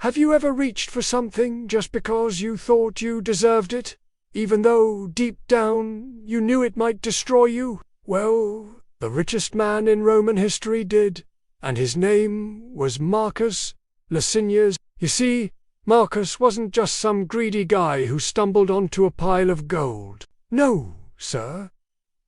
Have you ever reached for something just because you thought you deserved it, even though deep down you knew it might destroy you? Well, the richest man in Roman history did, and his name was Marcus Licinius. You see, Marcus wasn't just some greedy guy who stumbled onto a pile of gold. No, sir.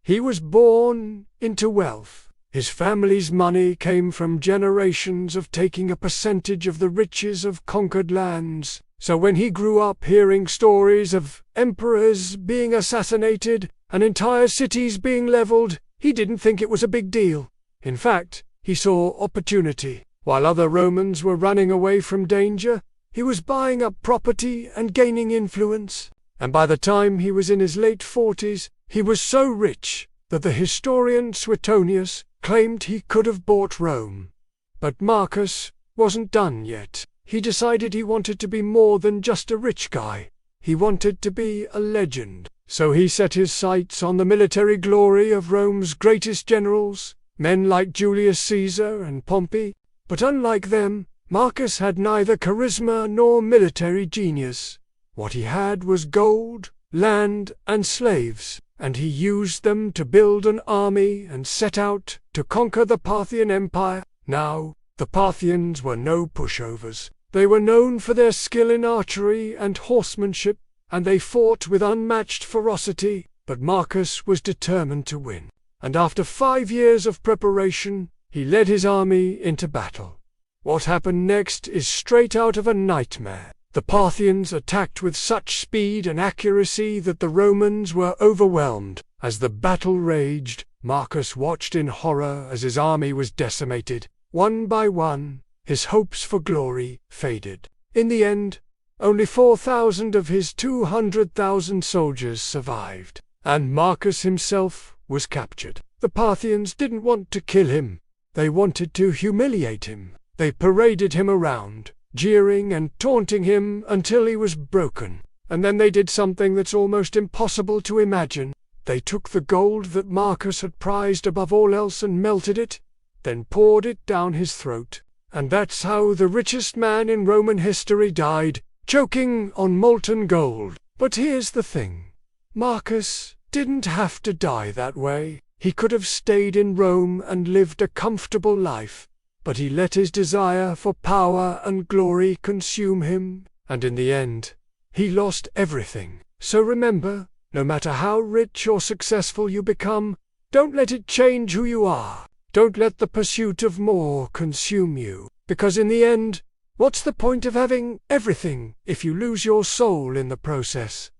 He was born into wealth. His family's money came from generations of taking a percentage of the riches of conquered lands. So when he grew up hearing stories of emperors being assassinated and entire cities being leveled, he didn't think it was a big deal. In fact, he saw opportunity. While other Romans were running away from danger, he was buying up property and gaining influence. And by the time he was in his late 40s, he was so rich that the historian Suetonius claimed he could have bought Rome. But Marcus wasn't done yet. He decided he wanted to be more than just a rich guy. He wanted to be a legend. So he set his sights on the military glory of Rome's greatest generals, men like Julius Caesar and Pompey. But unlike them, Marcus had neither charisma nor military genius. What he had was gold, land, and slaves, and he used them to build an army and set out to conquer the Parthian Empire. Now, the Parthians were no pushovers. They were known for their skill in archery and horsemanship, and they fought with unmatched ferocity. But Marcus was determined to win, and after 5 years of preparation, he led his army into battle. What happened next is straight out of a nightmare. The Parthians attacked with such speed and accuracy that the Romans were overwhelmed. As the battle raged, Marcus watched in horror as his army was decimated. One by one, his hopes for glory faded. In the end, only 4,000 of his 200,000 soldiers survived, and Marcus himself was captured. The Parthians didn't want to kill him. They wanted to humiliate him. They paraded him around, jeering and taunting him until he was broken. And then they did something that's almost impossible to imagine. They took the gold that Marcus had prized above all else and melted it, then poured it down his throat. And that's how the richest man in Roman history died, choking on molten gold. But here's the thing. Marcus didn't have to die that way. He could have stayed in Rome and lived a comfortable life. But he let his desire for power and glory consume him, and in the end, he lost everything. So remember, no matter how rich or successful you become, don't let it change who you are. Don't let the pursuit of more consume you, because in the end, what's the point of having everything if you lose your soul in the process?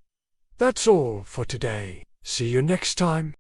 That's all for today. See you next time.